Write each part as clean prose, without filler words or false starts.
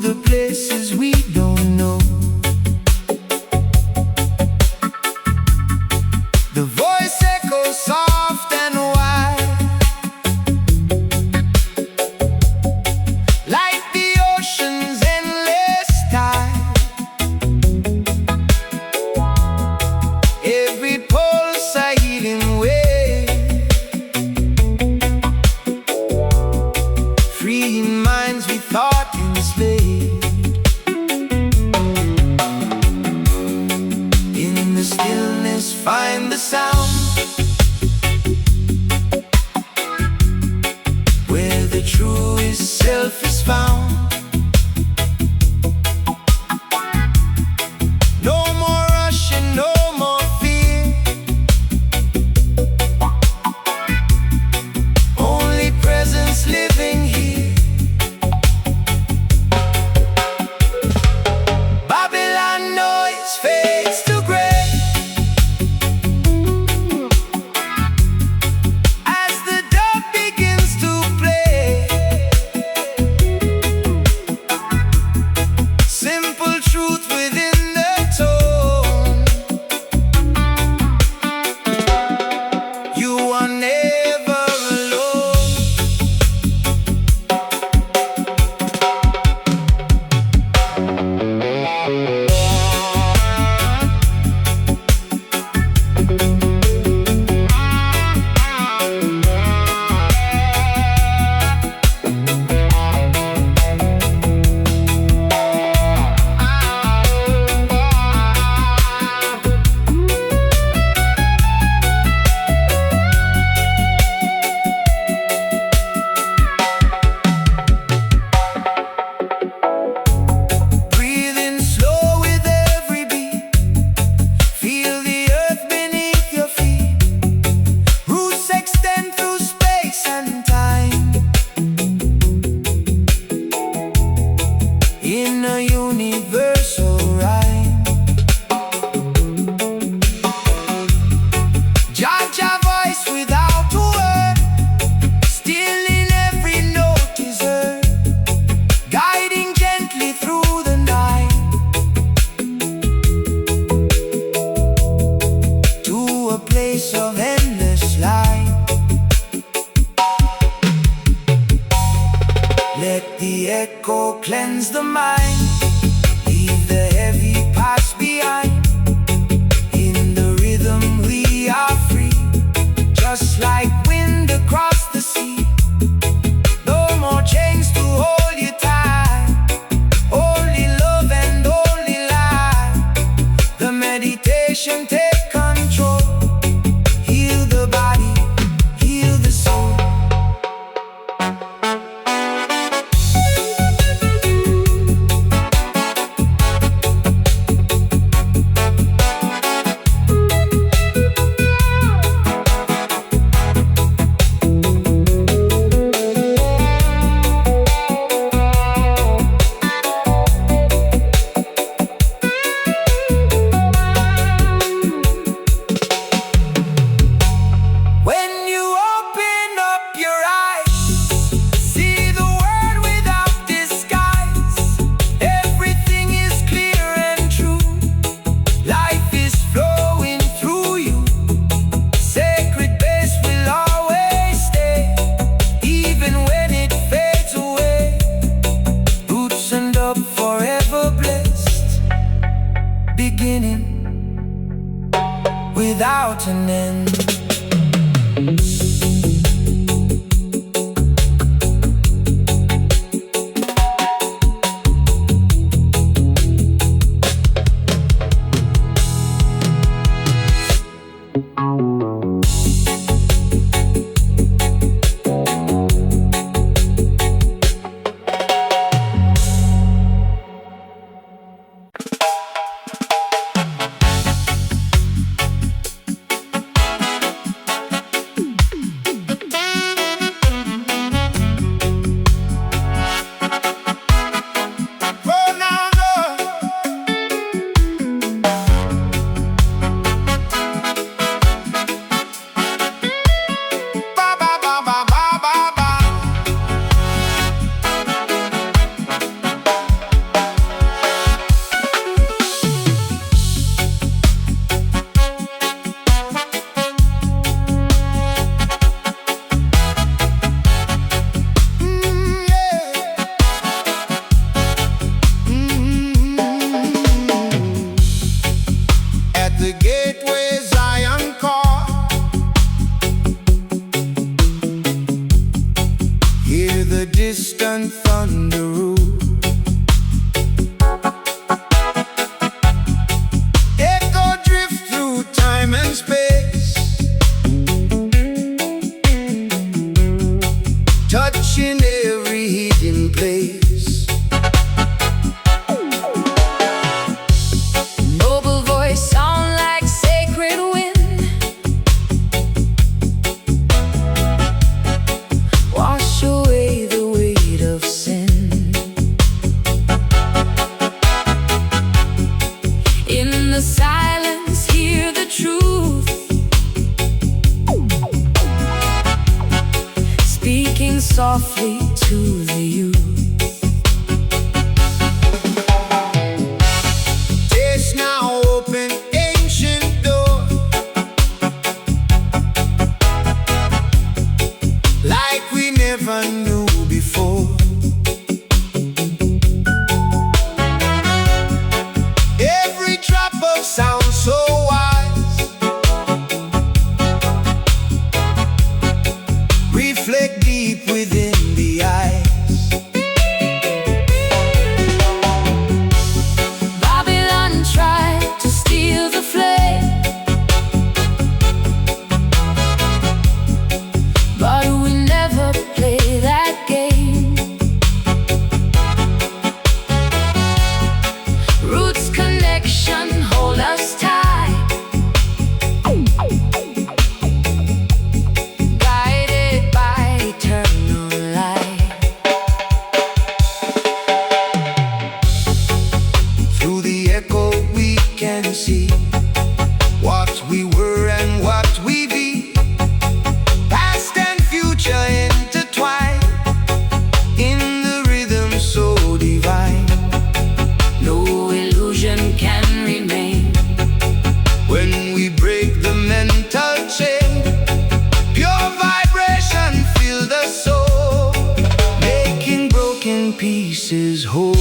the places we don't know. The voice echoes soft and wide, like the ocean's endless tide. Every pulse a healing wave, freeing minds we thought enslaved. In the stillness find the sound, where the truest self is found. No more rushing, no more fear, only presence living here. Babylon noise fades to gray as the dub begins to play. Simple truth within the tone. You are never alone. Breathe in slow with every beat, feel the earth beneath your feet. Roots extend through space and time, in a universal rhyme. Jah voice without a word, still in every note is heard, guiding gently through the night to a place of endless light. Let the echo cleanse the mind, leave the heavy past behind. In the rhythm we are free, just like wind across the sea. No more chains to hold you tight, only love and only light. The meditation take control, heal the body, heal the soul. When you open up your eyes, see the world without disguise. Everything is clear and true, life is flowing through you. Sacred base will always stay, even when it fades away. Roots and up forever blessed, beginning without an end. softly to the youth. Taste now, open ancient door, like we never knew before. Every drop of sound so wise, reflect deep within the eyes. Babylon tried to steal the flame, but we never play that game. Roots connection hold us tight, guided by eternal light. Through the echo we can see what we were and what we be. Past and future intertwined in the rhythm so divine. No illusion can remain when we break the mental chain. Pure vibration fill the soul, making broken pieces whole.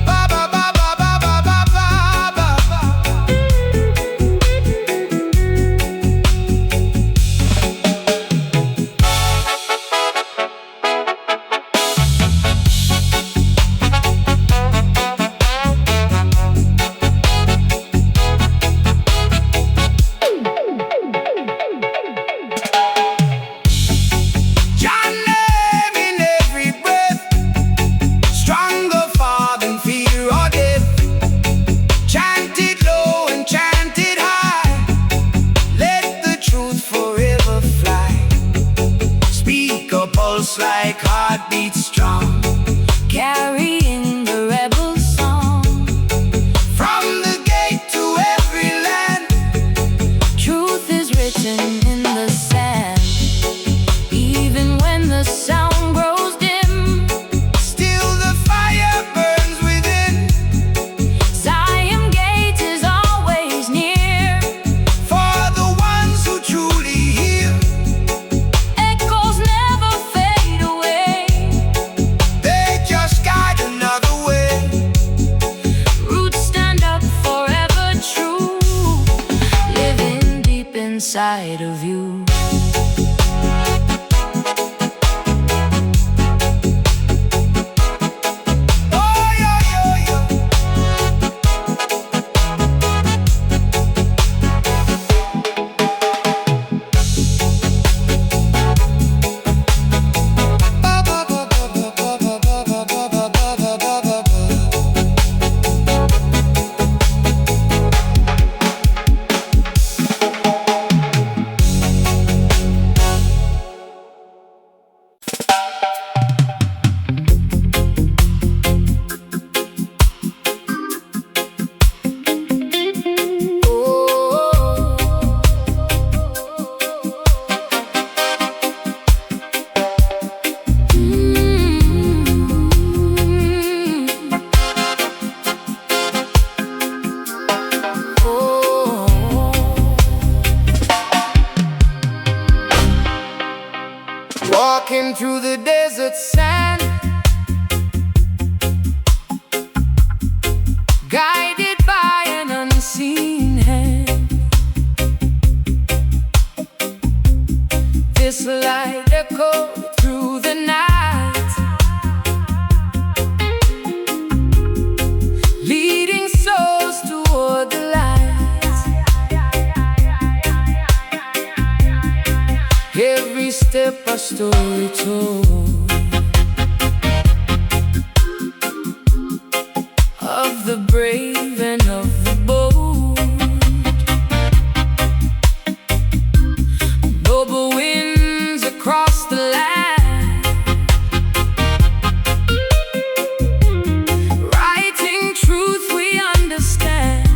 Ba ba ba ba ba ba ba ba ba. John name in every breath, stronger far than fear or death. Chanted low and chanted high, let the truth forever fly. Speak a pulse like heartbeats strong, carrying the rebel song. From the gate to every land, truth is written in the sand. Even when the sound grows dim, still the fire burns within. Zion Gate is always near for the ones who truly hear. Echoes never fade away, they just guide another way. Roots stand up forever true, living deep inside of you. Oh, yo, yo, yo. Ba, ba, ba, ba, ba, ba, ba, ba, ba, ba, ba, ba, ba, ba, ba. Walking through the desert sand, guided by an unseen hand. This light echoed through the night, leading souls toward the light. Every step a story told of the brave and of the bold. Noble winds across the land, writing truth we understand.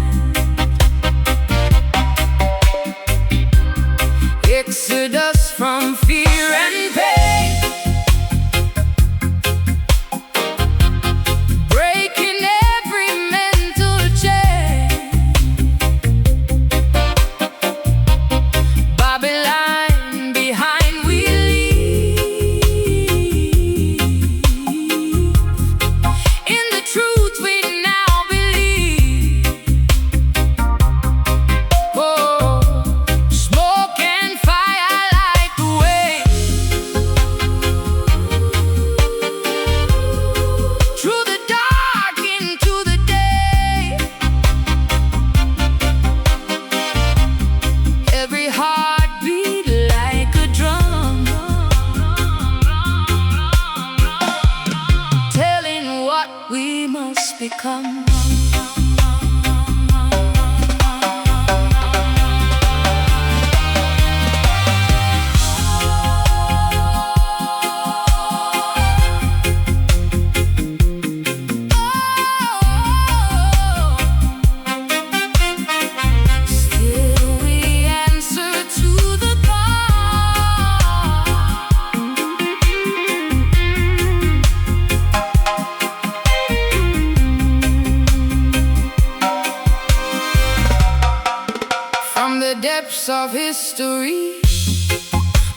parts of history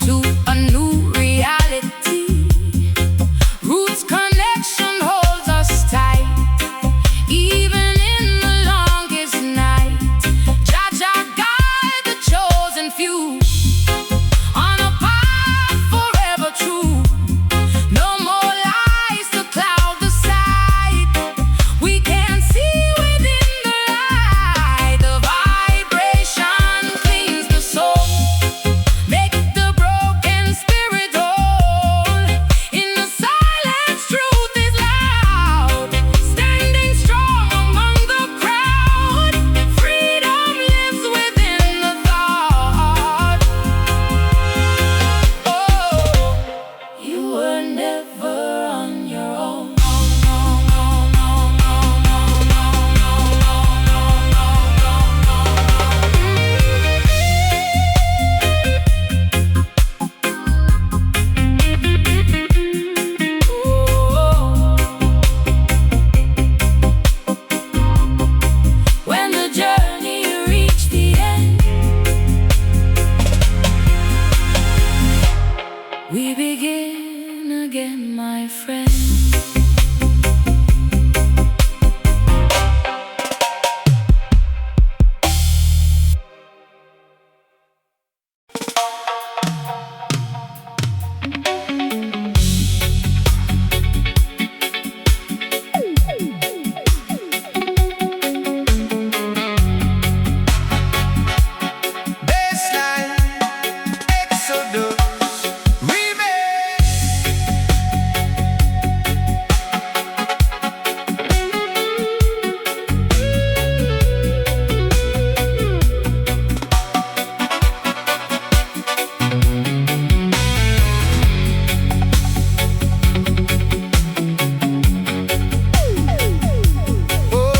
to a new reality. Roots connection holds us tight, even in the longest night. Jah Jah guide the chosen few on a path forever true. No more lies to cloud the sight. We can see within the light. The vibration cleans the soul, make the broken spirit whole. In the silence, truth is loud, standing strong among the crowd. Freedom lives within the thought. Oh, you were never on your own. When the journey reached the end, we begin again, my friend. Baseline, Exodus, remix. Oh,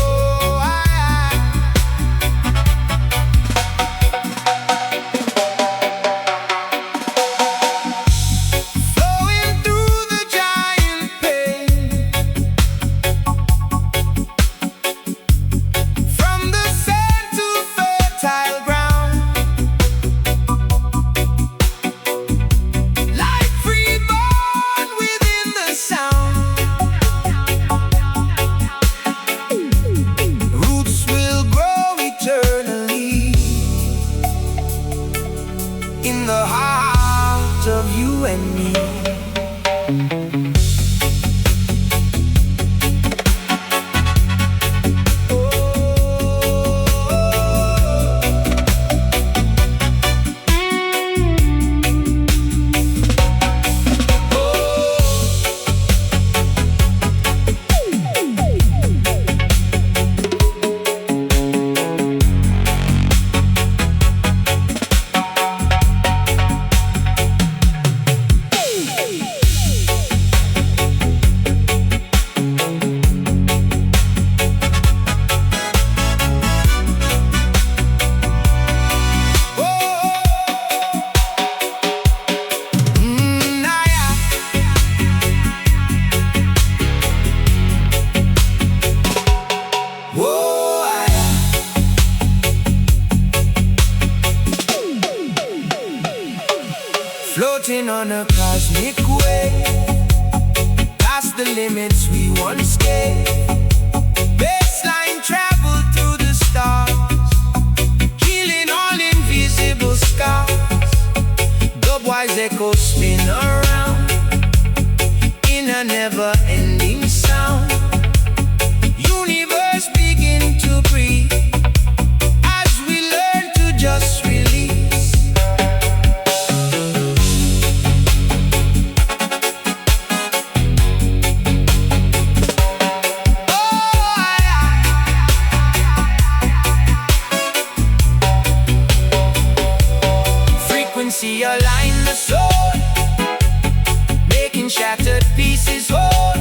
flowing through the giant pain, from the sand to fertile ground, life reborn within the sound. Roots will grow eternally in the heart of you and me. Floating on a cosmic wave, past the limits we once gave. Baseline travel through the stars, healing all invisible scars. Dubwise echoes spin around in a never-ending sound. Universe begin to breathe as we learn to just release. Frequency align the soul, making shattered pieces whole.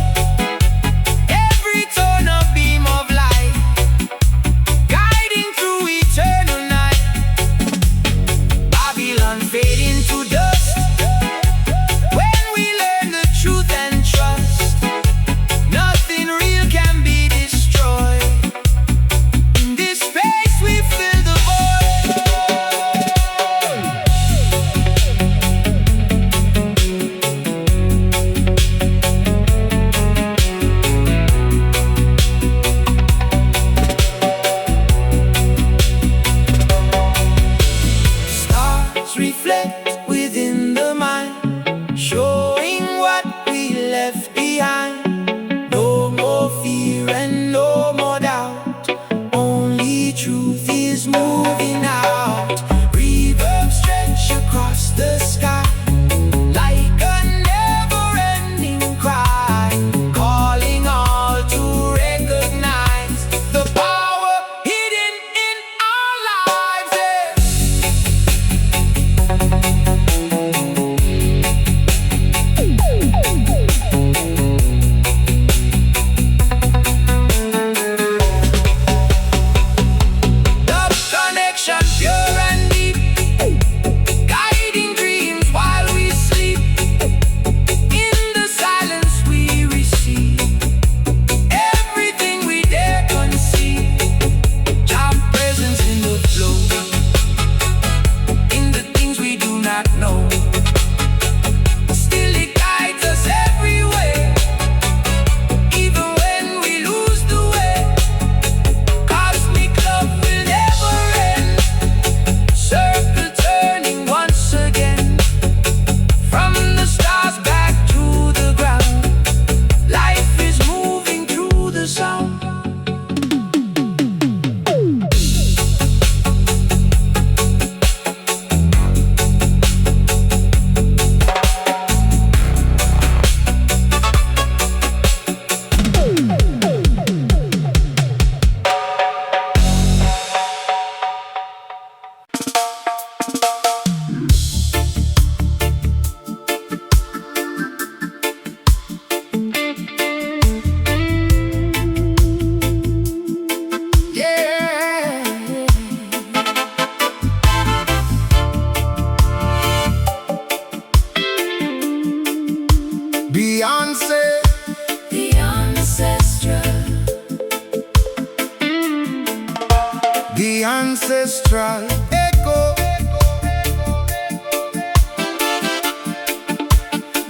ancestral echo.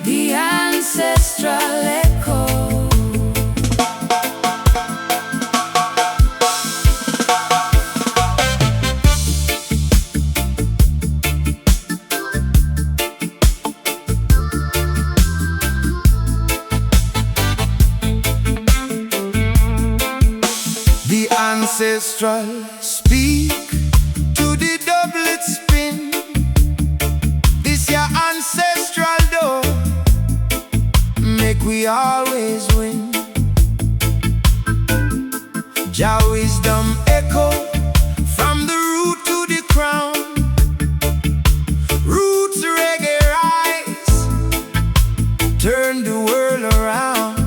The ancestral echo. The ancestral speak to the doublet spin. This your ancestral door, make we always win. Jah wisdom echo from the root to the crown. Roots reggae rise, turn the world around.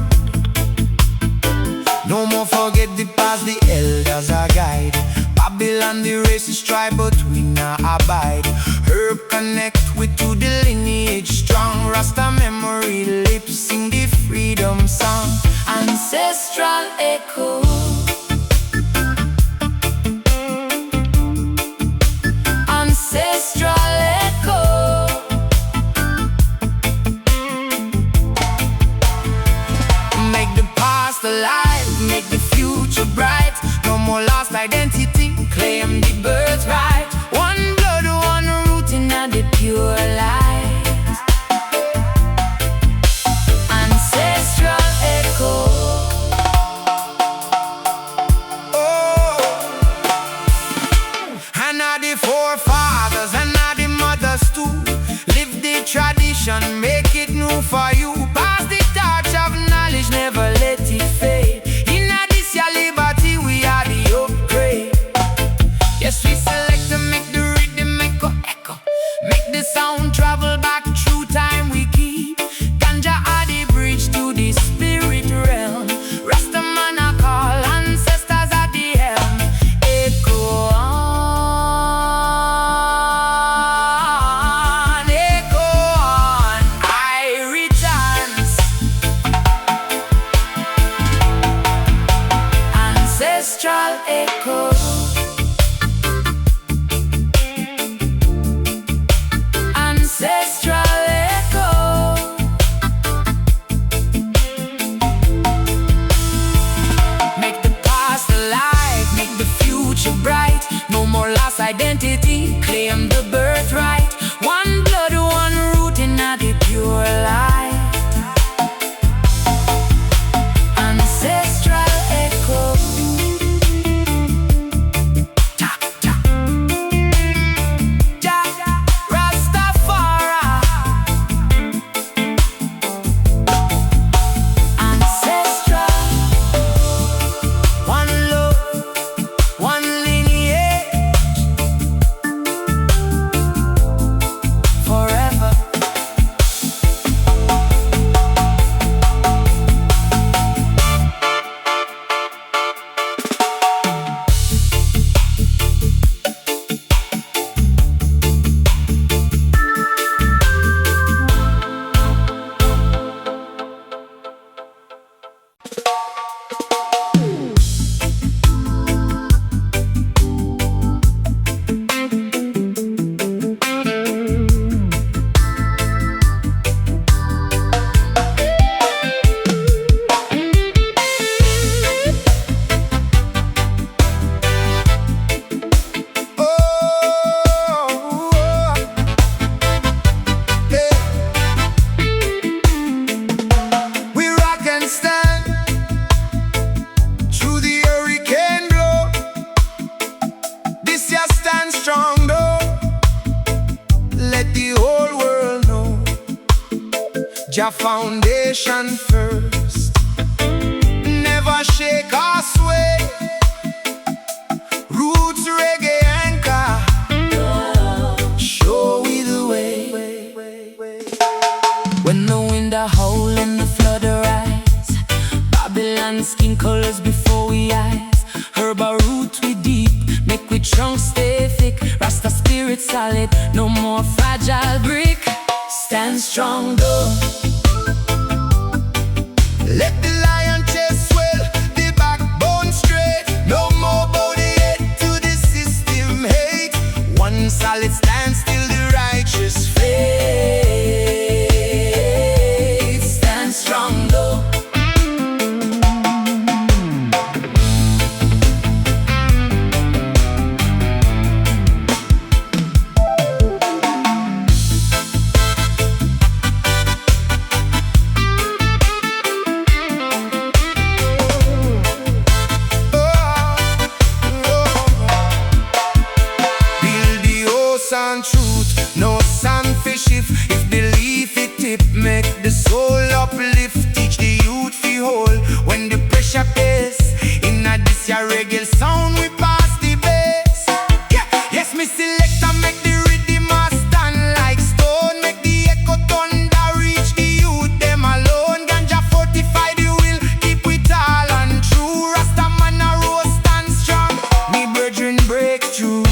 No more forget the past, the elders are guide. Babylon the race is try, but we not abide. Herb connect with to the lineage strong. Rasta memory lips sing the freedom song. Ancestral echo. Ancestral echo. Make the past alive, make the future bright. No more lost identity, claim the birthright. One blood, one root in the pure light. Ancestral echo. Oh, and are the forefathers and are the mothers too. Live the tradition, make it new for you. Pass the torch of knowledge, never let it fade. In this your liberty, we are the upgrade. Yes, we select to make the rhythm echo, echo. Make the sound travel back through time we keep. Ganja are the bridge to the spirit realm. Rastaman I call, ancestors at the helm. Echo on, echo on. I returns. Ancestral echo. Ancestral echo. Make the past alive, make the future bright. No more lost identity, claim the birthright. One blood, one root in the pure light. Ancestral echo. Ta, ta. Jah, Rastafari. Ancestral. One love, one lineage, forever. We rock and stand through the hurricane blow. This year stand strong though. Let the whole world know. Jah foundation first. Never shake or sway. Roots reggae anchor. Show we the way. When the wind a howl and the flood arise, Babylon skin colors before we eyes. Herb a root we deep, make we trunk stay thick. Rasta spirit solid, no more fragile brick. Stand strong though. Let the lion chest swell, the backbone straight. No more bow the head to the system. Hey. solid stand still, the righteous faith stands strong though. Truth, no sunfish if belief it tip, make the soul uplift, teach the youth fi hold when the pressure pays. In a this ya reggae sound we pass the bass. Yeah, yes me selector make the rhythm a stand like stone, make the echo thunder reach the youth them alone. Ganja fortify the will, keep it all and true. Rasta man a roast stand strong, me brethren break through.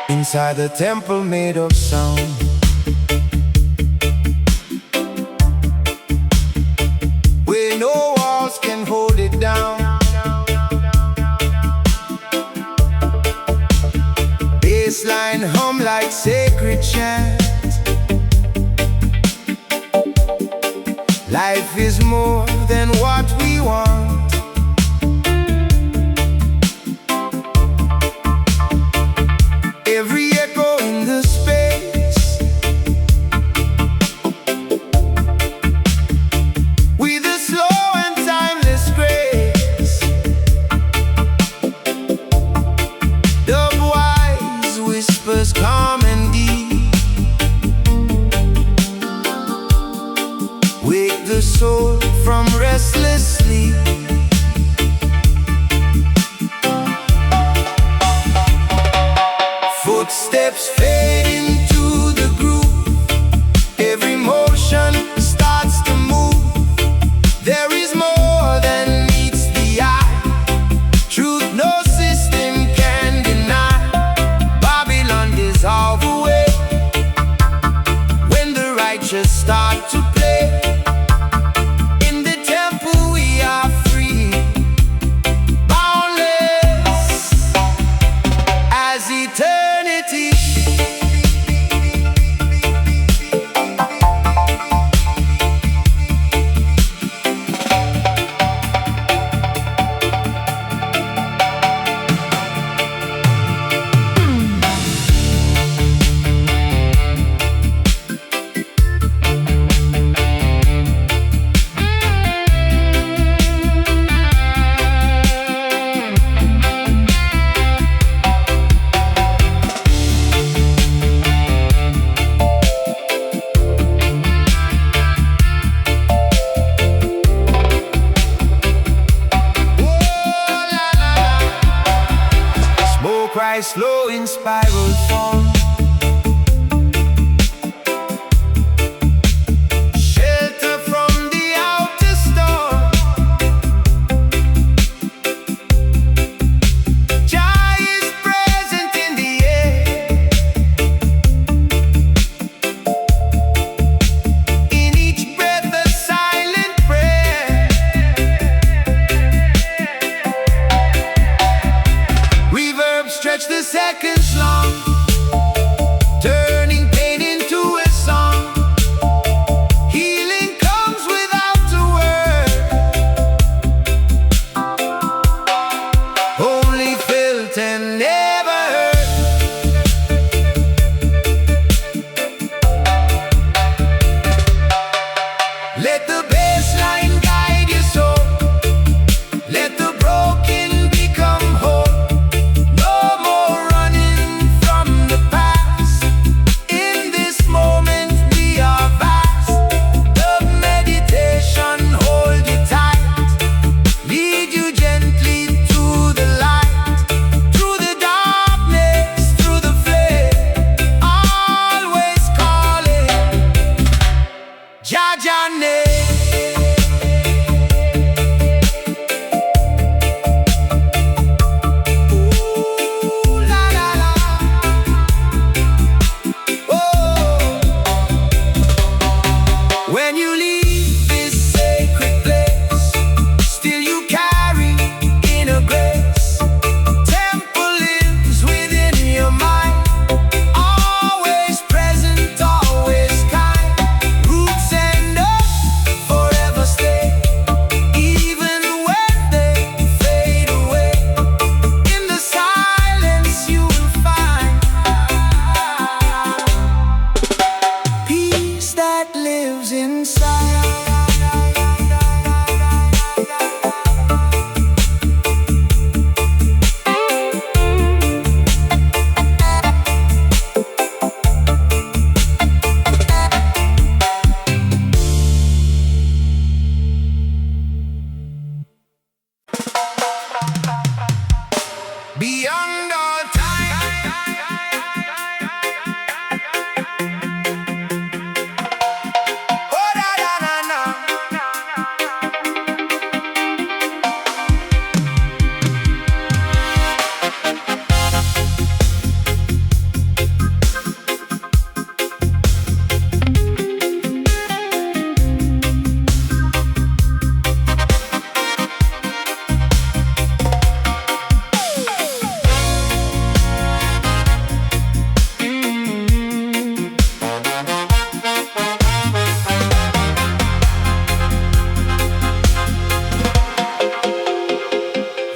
Inside the temple made of sound, where no walls can hold it down. Bassline hum like sacred chant. Life is more than what we want. Every echo in the space, with a slow and timeless grace. Dub-wise whispers calm and deep, wake the soul from restless sleep. Footsteps fade into the groove, every motion starts to move. There is more than meets the eye, truth no system can deny. Babylon dissolve away when the righteous start to play. In the temple we are free, boundless as eternity. money. Ooh, la la la. Oh, when you leave this sacred place, still you carry inner grace. Temple lives within your mind, always present, always kind. Roots and earth forever stay, even when they fade away. In the silence you will find peace that lives inside. Beyond all time. Oh, da, da, da, da.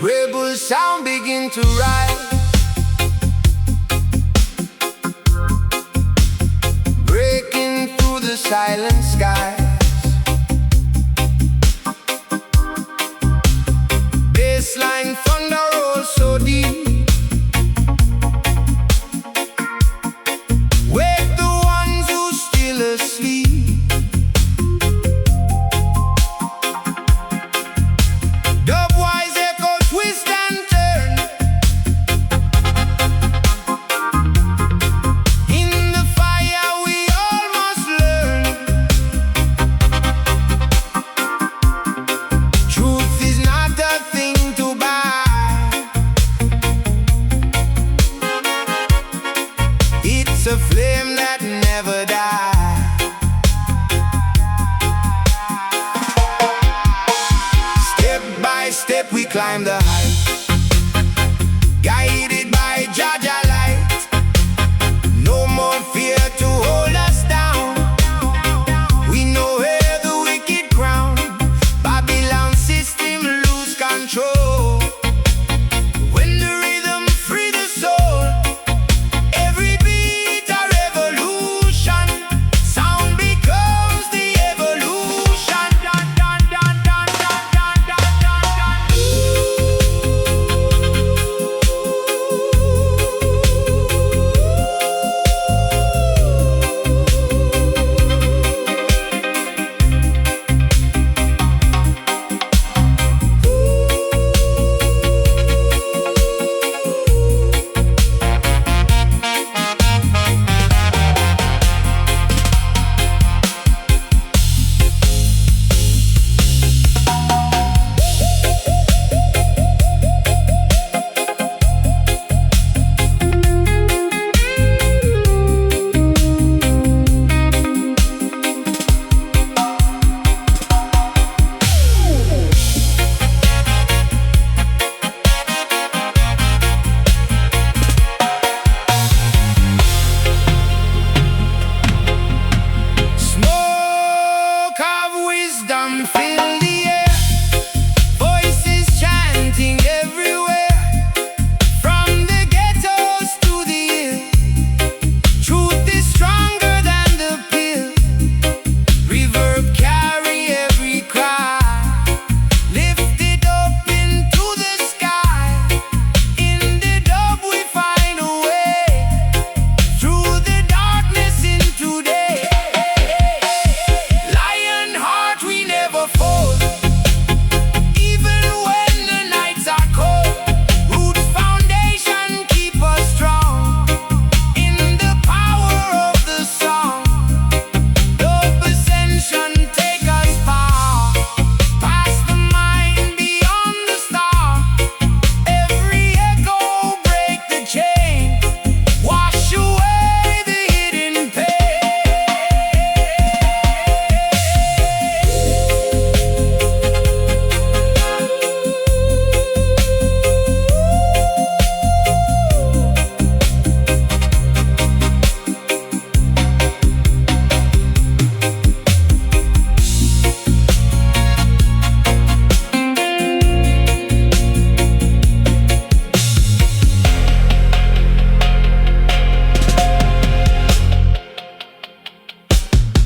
Rebel sound begin to rise, breaking through the silent skies. Bassline thunder rolls so deep, wake the ones who still asleep. Dubwise echo twist and turn, in the fire we all must learn.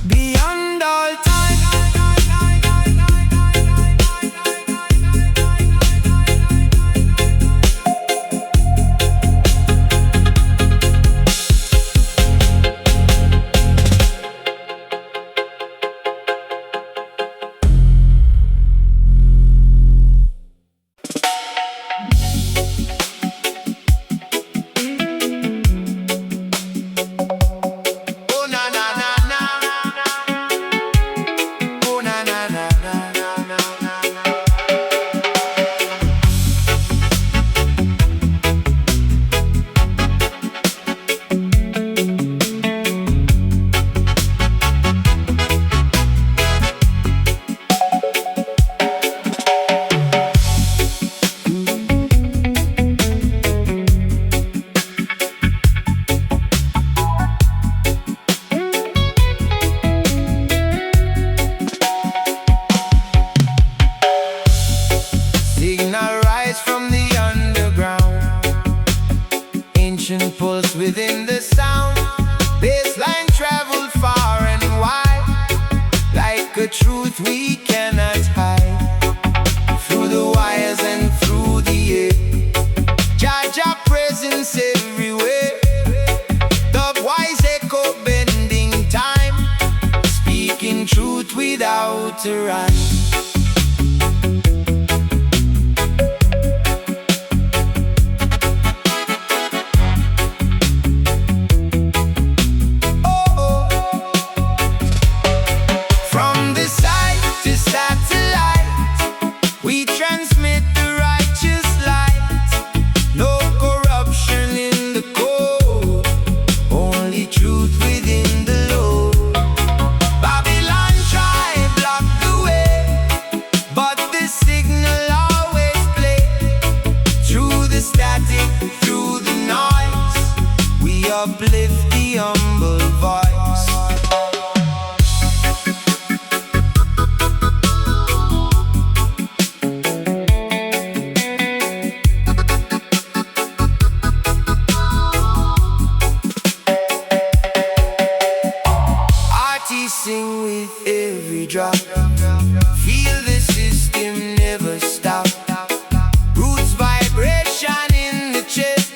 beyond all time. Pulse within the sound, bassline traveled far and wide, like a truth we cannot hide. Through the wires and through the air, Jah presence everywhere. Dub wise echo bending time, speaking truth without a rhyme. Uplift the humble voice. Artists sing with every drop. Feel the system never stop. Roots vibration in the chest.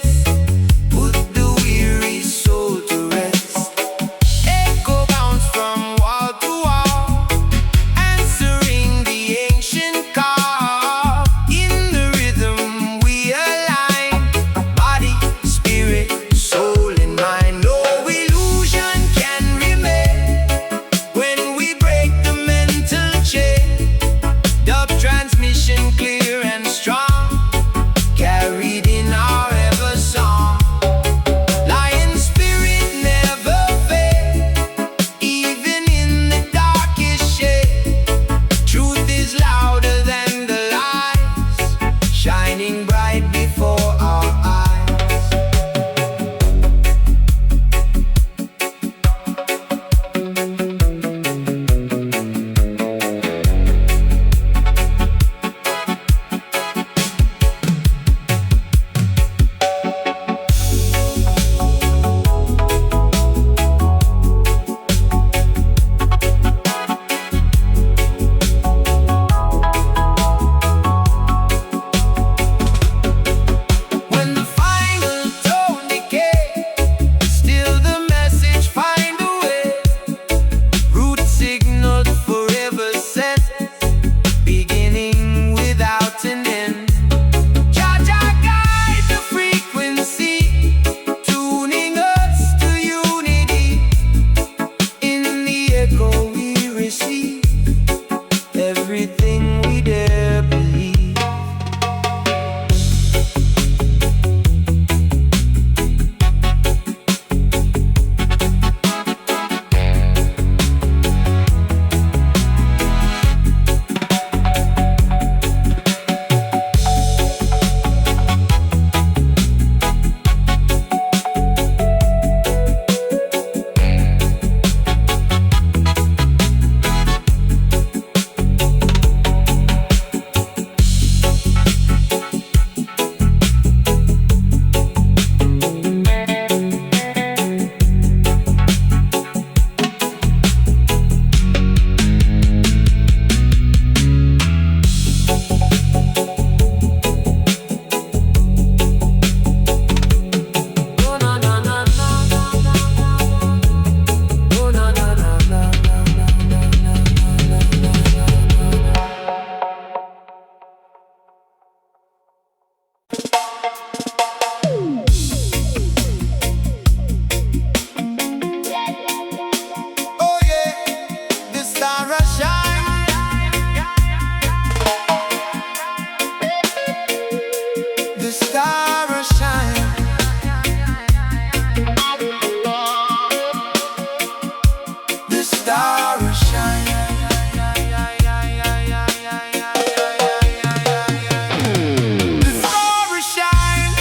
star will shine. The star will shine.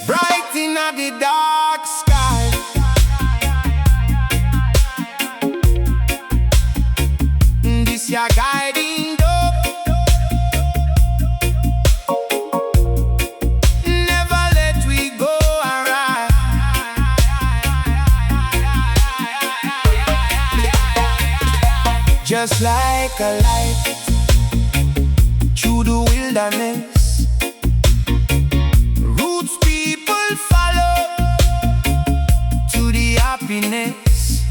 Bright in the dark sky, this your guiding dove. Never let we go awry. Just like a light through the wilderness, roots people follow to the happiness.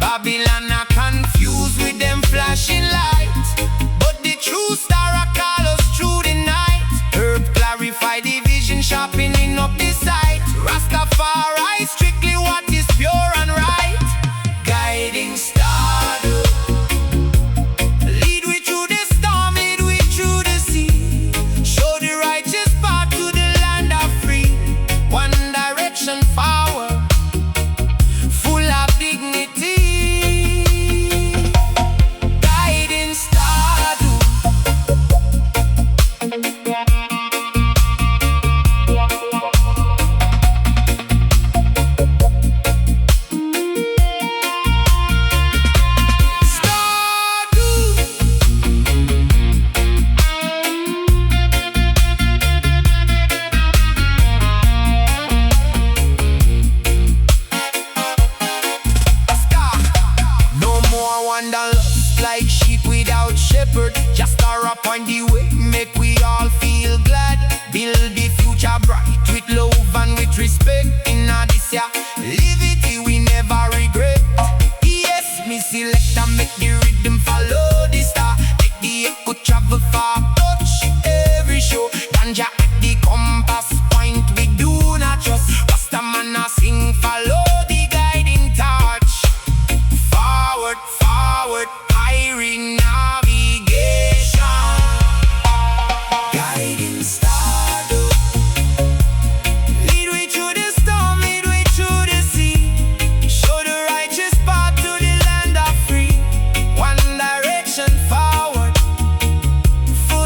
Babylon are confused with them flashing lights, but the true star a call us through the night. Herb clarify the vision, sharpening up the sight. Rastafari strictly what is pure and right. Guiding star, lead we through the storm, lead we through the sea. Show the righteous path to the land of free. One direction forward, full of dignity. Guiding star, no more wanderlust like sheep without shepherd. Just star up on the way, make we all feel glad. Build the future bright with love and with respect. In this year, live it, we never regret. Yes, me select and make the rhythm follow the star. Make the echo travel far, touch every show. Ganja at the compass point, we do not trust. Rastaman a sing, follow the guiding torch. Forward, forward, hiring navigation. Guiding star, lead way through the storm, lead way through the sea. Show the righteous path to the land of free. One direction forward, full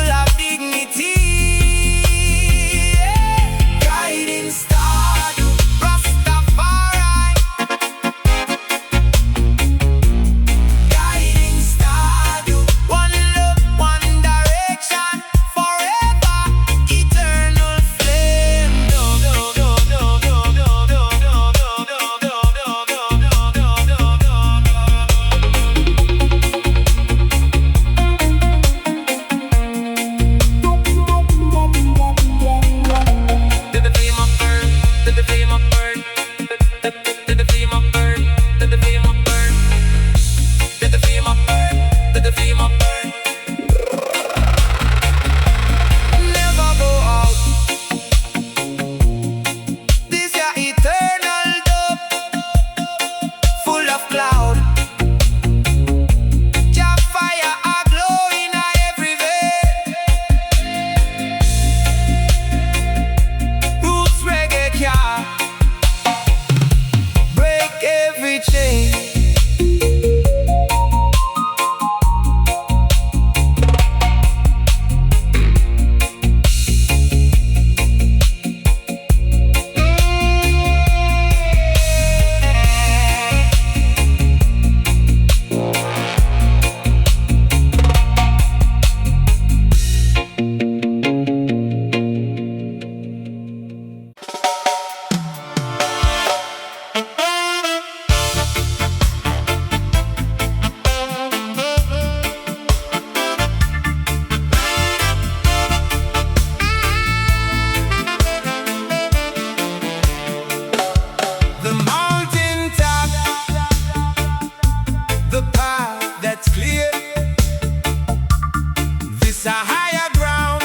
This a higher ground,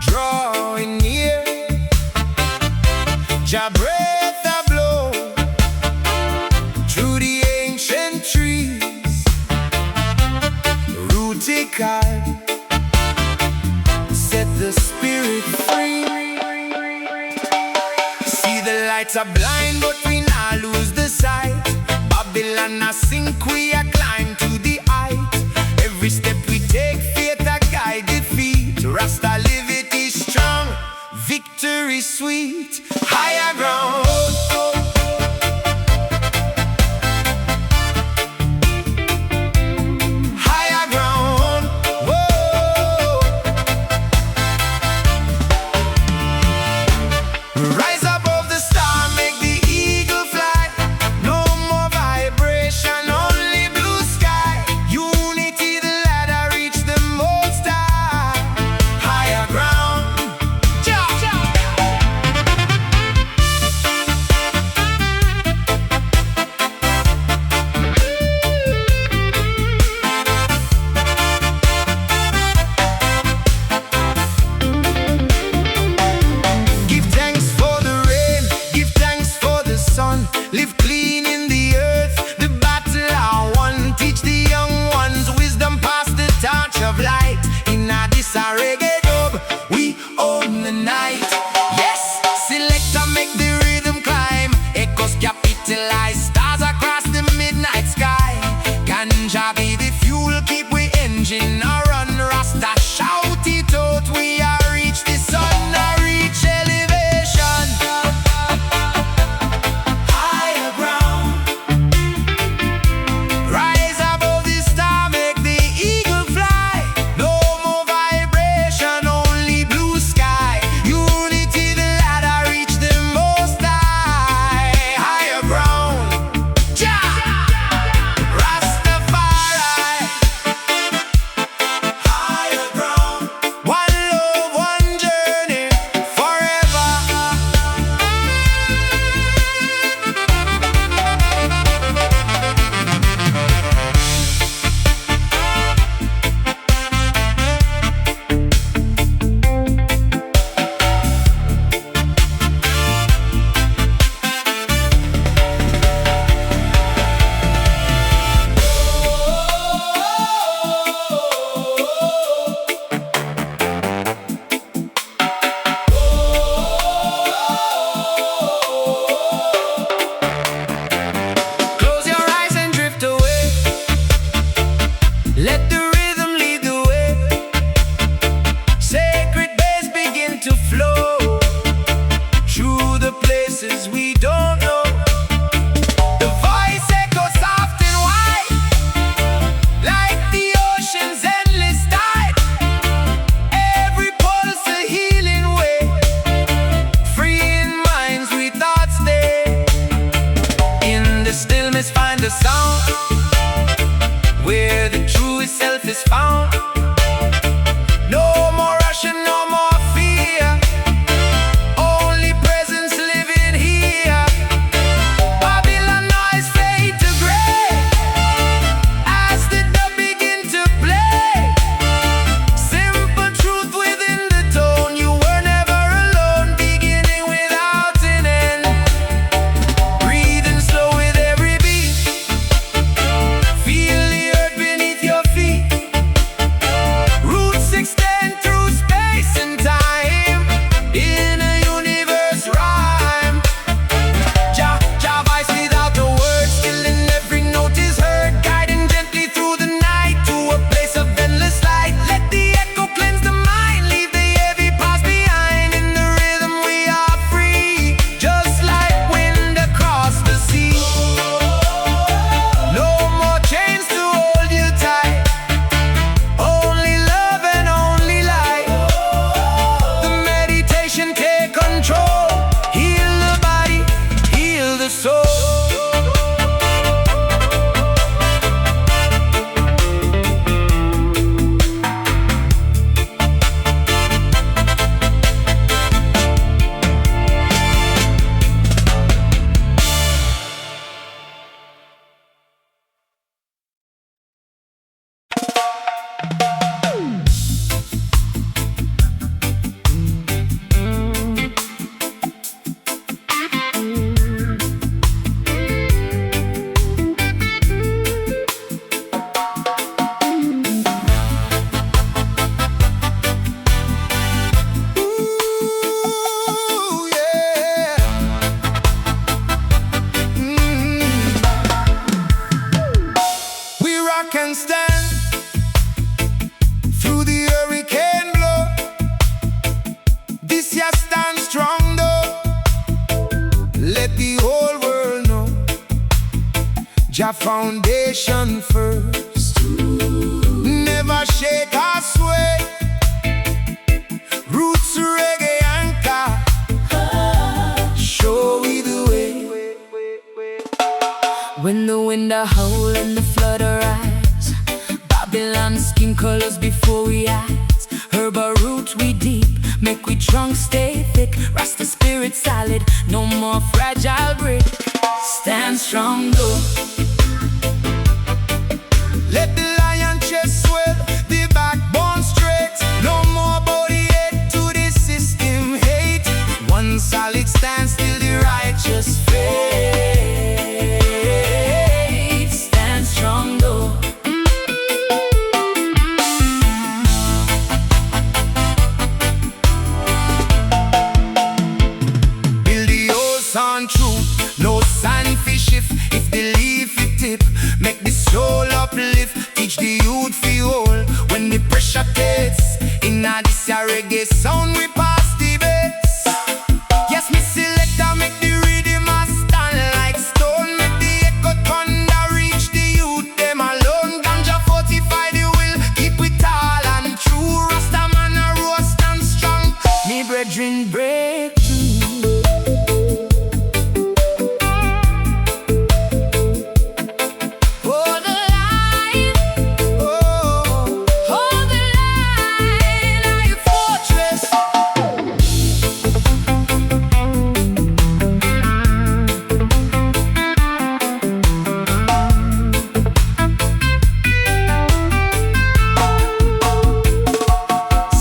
drawing near. Jah breath a blow through the ancient trees. Rooted God, set the spirit free. See the lights are blind, but we not lose the sight. Babylon a sink, we a climb to the height. Every step we take, faith a guide defeat. Rasta live it is strong, victory sweet. Higher ground, higher ground, whoa. Rise above the star, make the eagle fly. No more vibration, only blue sky. Unity, the ladder, reach the most high. Higher ground, Jah. Give thanks for the rain, give thanks for the sun. Live clean in the earth, the battle are won. Teach the young ones wisdom, pass the torch of light. In this a reggae dub, we own the night. Yes, selector make the rhythm climb. Echoes capitalize, stars across the midnight sky. Ganja be the fuel, keep we engine a run. Rasta shout it out, we are reach the sun, a reach elevation. Higher ground, rise above the star, make the eagle fly. No more vibration, only blue sky. Unity, the ladder, reach the most high. Higher ground, Jah, Rastafari. Higher ground, one love, one journey, forever. Close your eyes and drift away. Let the rhythm lead the way. Sacred bass begin to flow through the places we don't know. The voice echoes soft and wide, like the ocean's endless tide. Every pulse a healing way, freeing minds we thought stay. In the stillness find the sound, where the truest self is found. No more rushing, no more fear, only presence living here. Babylon noise fade to gray, as the dub begin to play. Simple truth within the tone, you were never alone, beginning without an end. Breathing slow with every beat, feel the earth beneath your feet. Jah foundation first. Never shake or sway. Roots reggae anchor. Show we the way. When the wind a howl and the flood arise, Babylon skin colors before we eyes. Herbal root we deep, make we trunk stay thick. Rasta spirit solid, no more fragile brick. Stand strong though. Let the lion chest swell, the backbone straight. No more body head to the system hate. One solid stand still, the righteous faith. Stand strong though. Build the house on truth, no sand fish shift. If the leaf it tip, make the soul uplift. Teach the youth feel whole when the pressure takes. In a this a reggae sound we pass the bass. Yes, me selector make the rhythm a stand like stone. Make the echo thunder reach the youth them alone. Ganja fortify the will, keep it tall and true. Rasta man a roast and strong. Me brethren break through. Hold the line, hold the line, are your fortress.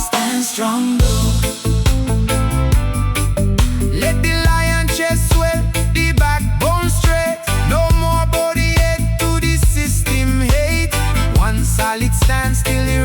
Stand strong though. Let the lion chest swell, the backbone straight. No more body head to the system hate. One solid stand still, the